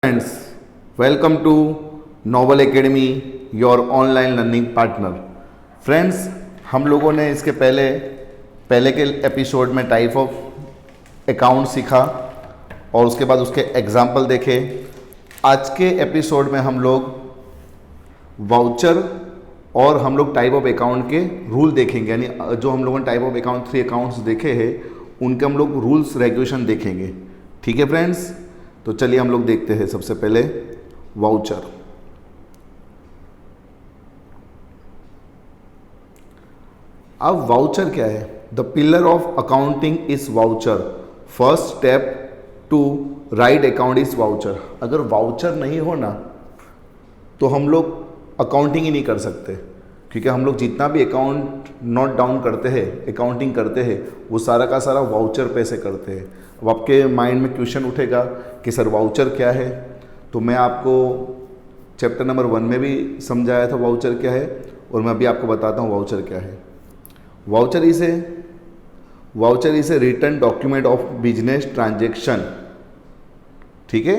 Friends, welcome to Noble Academy your online learning partner. Friends, हम लोगों ने इसके पहले के एपिसोड में टाइप ऑफ अकाउंट सीखा और उसके बाद उसके एग्जाम्पल देखे। आज के एपिसोड में हम लोग वाउचर और हम लोग टाइप ऑफ अकाउंट के रूल देखेंगे, यानी जो हम लोगों ने टाइप ऑफ अकाउंट 3 अकाउंट्स देखे हैं उनके हम लोग रूल्स रेगुलेशन देखेंगे। ठीक है फ्रेंड्स, तो चलिए हम लोग देखते हैं। सबसे पहले वाउचर। अब वाउचर क्या है? The pillar of accounting is voucher. First step to write account is voucher. अगर वाउचर नहीं हो ना तो हम लोग अकाउंटिंग ही नहीं कर सकते, क्योंकि हम लोग जितना भी अकाउंट नोट डाउन करते हैं, अकाउंटिंग करते हैं, वो सारा का सारा वाउचर पे से करते हैं। अब आपके माइंड में क्वेश्चन उठेगा कि सर वाउचर क्या है? तो मैं आपको चैप्टर नंबर 1 में भी समझाया था वाउचर क्या है, और मैं अभी आपको बताता हूँ वाउचर क्या है। Voucher is a written document of business transaction. ठीक है,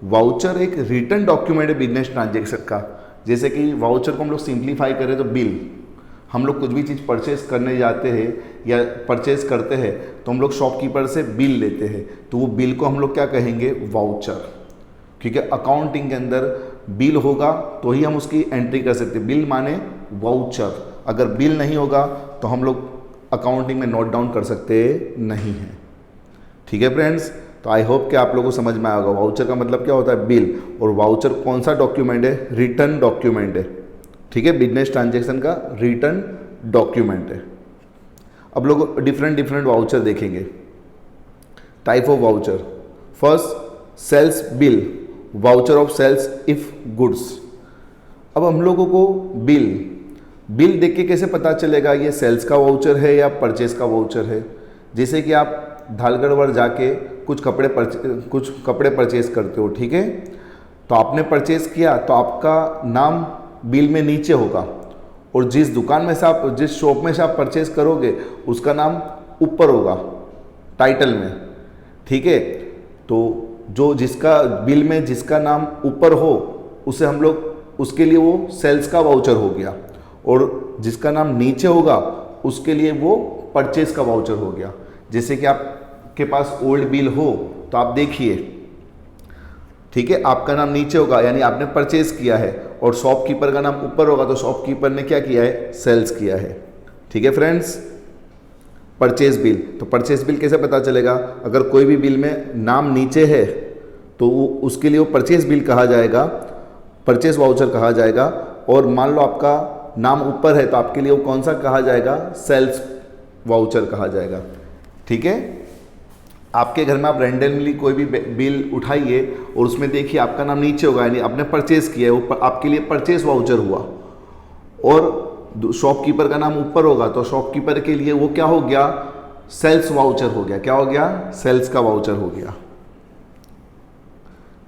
वाउचर एक रिटन डॉक्यूमेंट है बिजनेस ट्रांजेक्शन का। जैसे कि वाउचर को हम लोग सिंप्लीफाई करें तो बिल, हम लोग कुछ भी चीज़ परचेज करने जाते हैं या परचेज करते हैं तो हम लोग शॉपकीपर से बिल लेते हैं, तो वो बिल को हम लोग क्या कहेंगे? वाउचर। क्योंकि अकाउंटिंग के अंदर बिल होगा तो ही हम उसकी एंट्री कर सकते हैं। बिल माने वाउचर। अगर बिल नहीं होगा तो हम लोग अकाउंटिंग में नोट डाउन कर सकते नहीं हैं। ठीक है फ्रेंड्स, तो आई होप कि आप लोगों को समझ में आएगा वाउचर का मतलब क्या होता है, बिल। और वाउचर कौन सा डॉक्यूमेंट है? रिटर्न डॉक्यूमेंट है। ठीक है, बिजनेस ट्रांजैक्शन का रिटर्न डॉक्यूमेंट है। अब लोग डिफरेंट वाउचर देखेंगे। Type of voucher. First, sales bill, voucher of sales if goods. अब हम लोगों को बिल देख के कैसे पता चलेगा ये सेल्स का वाउचर है या परचेज का वाउचर है? जैसे कि आप धालगढ़ जाके कुछ कपड़े परचेज करते हो, ठीक है, तो आपने परचेज किया तो आपका नाम बिल में नीचे होगा, और जिस दुकान में से आप, जिस शॉप में से आप परचेज करोगे उसका नाम ऊपर होगा टाइटल में। ठीक है, तो जो जिसका बिल में जिसका नाम ऊपर हो उसे हम लोग, उसके लिए वो सेल्स का वाउचर हो गया, और जिसका नाम नीचे होगा उसके लिए वो परचेज का वाउचर हो गया। जैसे कि आपके पास ओल्ड बिल हो तो आप देखिए, ठीक है, आपका नाम नीचे होगा यानी आपने परचेज किया है, और शॉपकीपर का नाम ऊपर होगा तो शॉपकीपर ने क्या किया है? सेल्स किया है। ठीक है फ्रेंड्स, परचेज बिल। तो परचेज बिल कैसे पता चलेगा? अगर कोई भी बिल में नाम नीचे है तो उसके लिए वो परचेज बिल कहा जाएगा, परचेज वाउचर कहा जाएगा। और मान लो आपका नाम ऊपर है तो आपके लिए वो कौन सा कहा जाएगा? सेल्स वाउचर कहा जाएगा। ठीक है, आपके घर में आप रैंडमली कोई भी बिल उठाइए और उसमें देखिए आपका नाम नीचे होगा, यानी आपने परचेज किया है, वो आपके लिए परचेज वाउचर हुआ। और शॉपकीपर का नाम ऊपर होगा तो शॉपकीपर के लिए वो क्या हो गया? सेल्स वाउचर हो गया। क्या हो गया? सेल्स का वाउचर हो गया।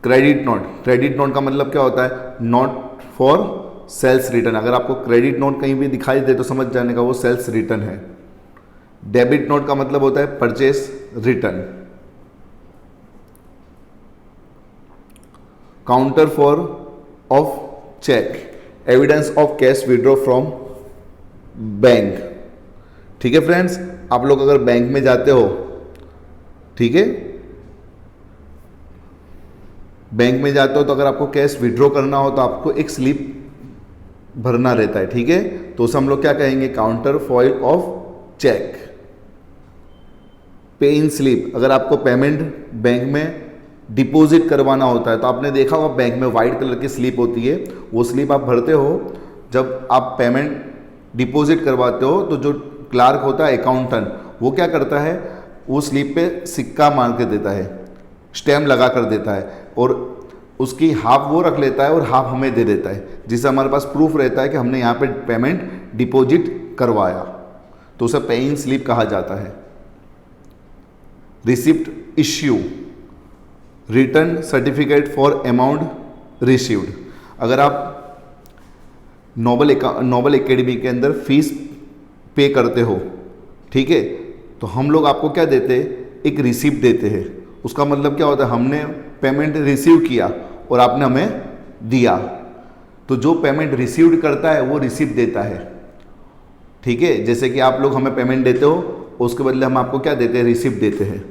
क्रेडिट नोट का मतलब क्या होता है? Note for sales return. अगर आपको क्रेडिट नोट कहीं भी दिखाई दे तो समझ जाने का वो सेल्स रिटर्न है। डेबिट नोट का मतलब होता है purchase return. Counter foil of cheque, evidence of cash withdraw from bank. ठीक है फ्रेंड्स, आप लोग अगर बैंक में जाते हो, ठीक है, बैंक में जाते हो तो अगर आपको कैश विड्रॉ करना हो तो आपको एक स्लिप भरना रहता है। ठीक है, तो उसे हम लोग क्या कहेंगे? Counter foil of cheque. Pay in slip, अगर आपको पेमेंट बैंक में डिपॉजिट करवाना होता है तो आपने देखा होगा बैंक में वाइट कलर की स्लिप होती है, वो स्लिप आप भरते हो। जब आप पेमेंट डिपॉजिट करवाते हो तो जो क्लार्क होता है, अकाउंटेंट, वो क्या करता है? वो स्लिप पे सिक्का मार के देता है, स्टैम्प लगा कर देता है, और उसकी हाफ वो रख लेता है और हाफ हमें दे देता है, जिससे हमारे पास प्रूफ रहता है कि हमने यहाँ पे पेमेंट डिपॉजिट करवाया। तो उसे पे इन स्लिप कहा जाता है। Receipt issue, return certificate for amount received. अगर आप नोबल एकेडमी के अंदर फीस पे करते हो, ठीक है, तो हम लोग आपको क्या देते हैं? एक रिसिप्ट देते हैं। उसका मतलब क्या होता है? हमने पेमेंट रिसीव किया और आपने हमें दिया, तो जो पेमेंट रिसीव्ड करता है वो रिसिप्ट देता है। ठीक है, जैसे कि आप लोग हमें पेमेंट देते हो, उसके बदले हम आपको क्या देते हैं, रिसिप्ट देते हैं।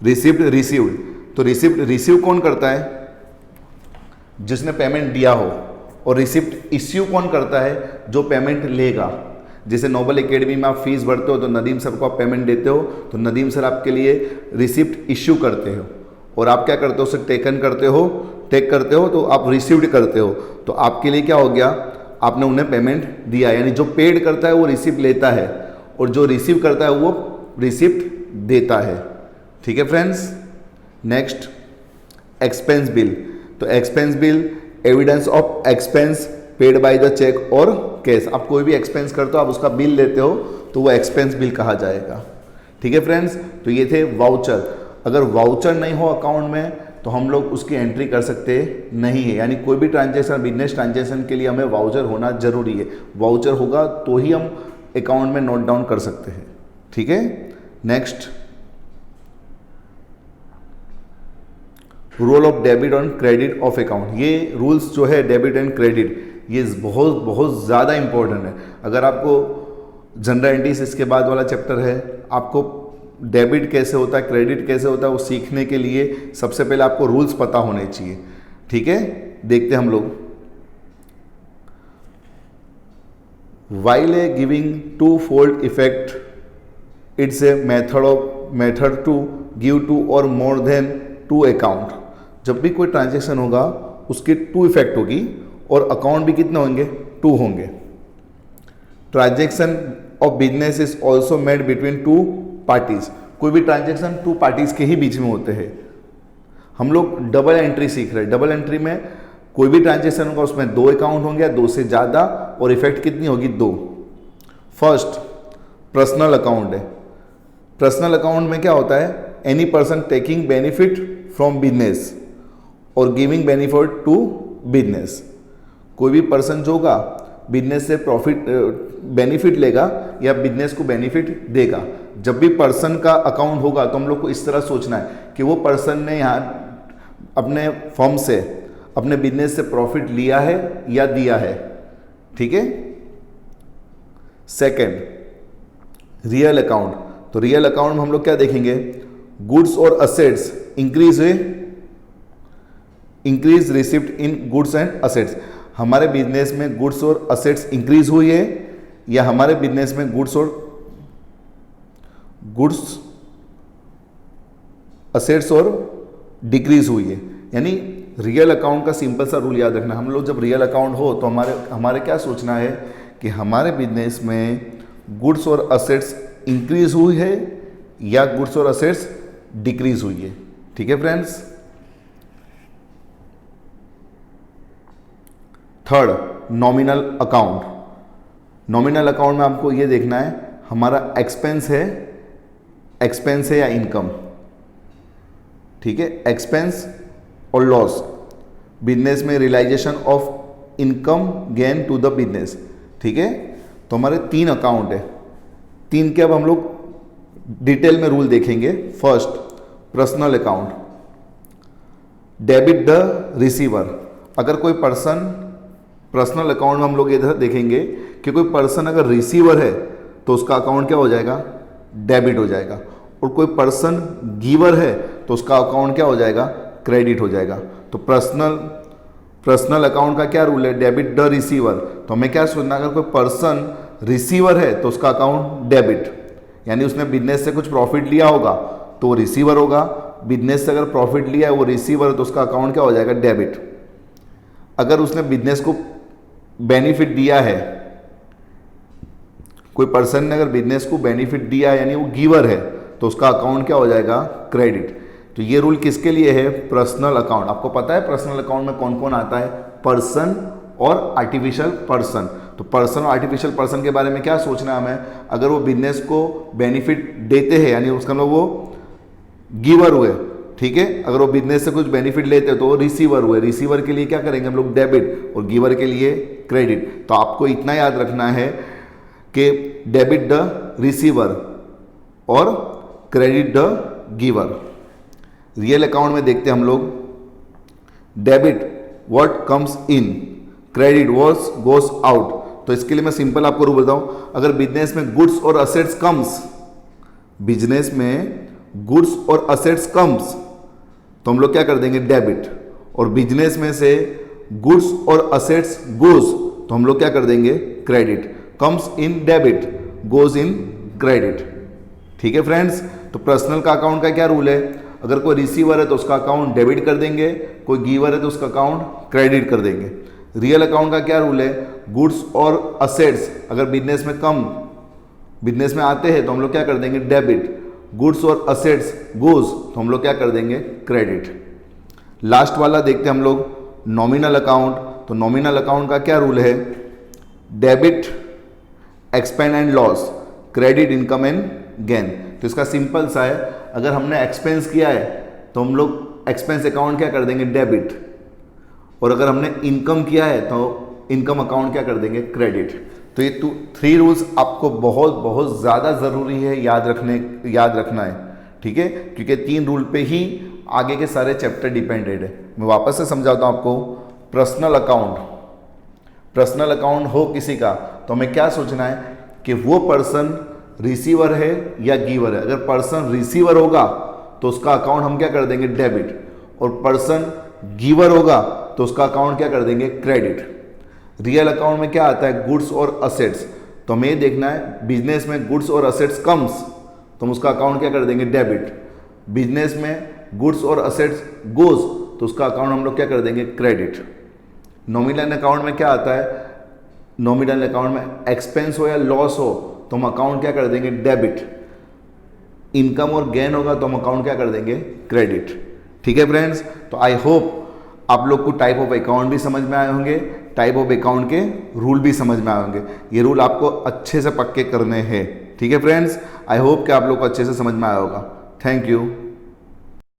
रिसिप्ट रिसीव्ड, तो रिसिप्ट रिसीव कौन करता है, जिसने पेमेंट दिया हो, और रिसिप्ट इश्यू कौन करता है, जो पेमेंट लेगा। जैसे नोबल एकेडमी में आप फीस भरते हो तो नदीम सर को आप पेमेंट देते हो, तो नदीम सर आपके लिए रिसिप्ट इश्यू करते हो, और आप क्या करते हो, उसे टेक करते हो, तो आप रिसीव्ड करते हो। तो आपके लिए क्या हो गया, आपने उन्हें पेमेंट दिया, यानी जो पेड करता है वो रिसिप्ट लेता है, और जो रिसीव करता है वो रिसिप्ट देता है। ठीक है फ्रेंड्स। Next, expense bill. तो expense bill, evidence of expense paid by the cheque और कैश। आप कोई भी एक्सपेंस करते हो, आप उसका बिल लेते हो, तो वो एक्सपेंस बिल कहा जाएगा। ठीक है फ्रेंड्स, तो ये थे वाउचर। अगर वाउचर नहीं हो अकाउंट में तो हम लोग उसकी एंट्री कर सकते नहीं है, यानी कोई भी ट्रांजैक्शन, बिजनेस ट्रांजैक्शन के लिए हमें वाउचर होना जरूरी है। वाउचर होगा तो ही हम अकाउंट में नोट डाउन कर सकते हैं। ठीक है। नेक्स्ट, रूल ऑफ डेबिट और क्रेडिट ऑफ अकाउंट। ये रूल्स जो है डेबिट एंड क्रेडिट, ये बहुत बहुत ज़्यादा इंपॉर्टेंट है। अगर आपको जनरल एंट्रीज इसके बाद वाला चैप्टर है, आपको डेबिट कैसे होता है, क्रेडिट कैसे होता है, वो सीखने के लिए सबसे पहले आपको रूल्स पता होने चाहिए। ठीक है, देखते हैं हम लोग। While a giving two fold effect, it's a method to give two or more then to account. जब भी कोई ट्रांजेक्शन होगा उसकी टू इफेक्ट होगी और अकाउंट भी कितने होंगे, टू होंगे। Transaction of business is also made between two parties. कोई भी ट्रांजेक्शन टू पार्टीज के ही बीच में होते हैं। हम लोग डबल एंट्री सीख रहे हैं। डबल एंट्री में कोई भी ट्रांजेक्शन होगा उसमें दो अकाउंट होंगे, दो से ज़्यादा, और इफेक्ट कितनी होगी, दो। फर्स्ट पर्सनल अकाउंट है। पर्सनल अकाउंट में क्या होता है, any person taking benefit from business और गिविंग बेनिफिट टू बिजनेस। कोई भी पर्सन जो होगा बिजनेस से प्रॉफिट बेनिफिट लेगा या बिजनेस को बेनिफिट देगा। जब भी पर्सन का अकाउंट होगा तो हम लोग को इस तरह सोचना है कि वो पर्सन ने यहाँ अपने फर्म से, अपने बिजनेस से प्रॉफिट लिया है या दिया है। ठीक है। Second, real account. तो रियल अकाउंट में हम लोग क्या देखेंगे, गुड्स और असेट्स इंक्रीज हुए, increase receipt in goods and assets. हमारे बिजनेस में गुड्स और असेट्स इंक्रीज हुई है या हमारे बिजनेस में गुड्स असेट्स और डिक्रीज हुई है। यानी रियल अकाउंट का सिंपल सा रूल याद रखना। हम लोग जब रियल अकाउंट हो तो हमारे क्या सोचना है कि हमारे बिजनेस में गुड्स और असेट्स इंक्रीज हुई है या गुड्स और असेट्स डिक्रीज हुई है। ठीक है friends. Third, nominal account. Nominal account में आपको ये देखना है हमारा एक्सपेंस है या इनकम। ठीक है, एक्सपेंस और लॉस। बिजनेस में realisation of income gain to the business. ठीक है, तो हमारे तीन अकाउंट है, तीन के अब हम लोग डिटेल में रूल देखेंगे। First, personal account, debit the receiver. अगर कोई पर्सन, पर्सनल अकाउंट में हम लोग इधर देखेंगे कि कोई पर्सन अगर रिसीवर है तो उसका अकाउंट क्या हो जाएगा, डेबिट हो जाएगा, और कोई पर्सन गिवर है तो उसका अकाउंट क्या हो जाएगा, क्रेडिट हो जाएगा। तो पर्सनल अकाउंट का क्या रूल है, डेबिट द रिसीवर। तो हमें क्या सोचना, अगर कोई पर्सन रिसीवर है तो उसका अकाउंट डेबिट, यानी उसने बिजनेस से कुछ प्रॉफिट लिया होगा तो वो रिसीवर होगा। बिजनेस से अगर प्रॉफिट लिया है वो रिसीवर है तो उसका अकाउंट क्या हो जाएगा, डेबिट। अगर उसने बिजनेस को बेनिफिट दिया है, कोई पर्सन ने अगर बिजनेस को बेनिफिट दिया है यानी वो गिवर है तो उसका अकाउंट क्या हो जाएगा, क्रेडिट। तो ये रूल किसके लिए है, पर्सनल अकाउंट। आपको पता है पर्सनल अकाउंट में कौन कौन आता है, पर्सन और आर्टिफिशियल पर्सन। तो पर्सन और आर्टिफिशियल पर्सन के बारे में क्या सोचना है हमें, अगर वो बिजनेस को बेनिफिट देते हैं यानी उसका मतलब वो गिवर हुए। ठीक है, अगर वो बिजनेस से कुछ बेनिफिट लेते हैं तो वो रिसीवर हुए। रिसीवर के लिए क्या करेंगे हम लोग, डेबिट, और गिवर के लिए क्रेडिट। तो आपको इतना याद रखना है कि डेबिट द रिसीवर और credit the giver. Real account में देखते हैं हम लोग debit what comes in, credit what goes out. तो इसके लिए मैं सिंपल आपको रूल बताऊं, अगर बिजनेस में गुड्स और असेट्स कम्स, बिजनेस में गुड्स और असेट्स कम्स, तो हम लोग क्या कर देंगे डेबिट, और बिजनेस में से गुड्स और असेट्स गोज, तो हम लोग क्या कर देंगे credit. Comes in debit, goes in credit. ठीक है फ्रेंड्स, तो पर्सनल का अकाउंट का क्या रूल है, अगर कोई रिसीवर है तो उसका अकाउंट डेबिट कर देंगे, कोई गिवर है तो उसका अकाउंट क्रेडिट कर देंगे। रियल अकाउंट का क्या रूल है, गुड्स और असेट्स अगर बिजनेस में कम, बिजनेस में आते हैं तो हम लोग क्या कर देंगे डेबिट, गुड्स और असेट्स गोज, तो हम लोग क्या कर देंगे क्रेडिट। लास्ट वाला देखते हैं हम लोग नॉमिनल अकाउंट। तो नॉमिनल अकाउंट का क्या रूल है, debit expense and loss, credit income and gain. तो इसका सिंपल सा है, अगर हमने एक्सपेंस किया है तो हम लोग एक्सपेंस अकाउंट क्या कर देंगे डेबिट, और अगर हमने इनकम किया है तो इनकम अकाउंट क्या कर देंगे क्रेडिट। तो ये 3 रूल्स आपको बहुत बहुत ज़्यादा ज़रूरी है याद रखना है। ठीक है, क्योंकि 3 रूल पे ही आगे के सारे चैप्टर डिपेंडेड है। मैं वापस से समझाता हूँ आपको। पर्सनल अकाउंट हो किसी का तो हमें क्या सोचना है कि वो पर्सन रिसीवर है या गिवर है। अगर पर्सन रिसीवर होगा तो उसका अकाउंट हम क्या कर देंगे डेबिट, और पर्सन गिवर होगा तो उसका अकाउंट क्या कर देंगे क्रेडिट। रियल अकाउंट में क्या आता है गुड्स और असेट्स, तो हमें देखना है बिजनेस में गुड्स और असेट्स कम्स तो हम उसका अकाउंट क्या कर देंगे डेबिट, बिजनेस में गुड्स और असेट्स गोज तो उसका अकाउंट हम लोग क्या कर देंगे क्रेडिट। नॉमिनल अकाउंट में क्या आता है, नॉमिनल अकाउंट में एक्सपेंस हो या लॉस हो तो हम अकाउंट क्या कर देंगे डेबिट, इनकम और गेन होगा तो हम अकाउंट क्या कर देंगे क्रेडिट। ठीक है फ्रेंड्स, तो आई होप आप लोग को टाइप ऑफ अकाउंट भी समझ में आए होंगे, टाइप ऑफ अकाउंट के रूल भी समझ में आए होंगे। ये रूल आपको अच्छे से पक्के करने हैं। ठीक है फ्रेंड्स, आई होप कि आप लोग को अच्छे से समझ में आया होगा। Thank you.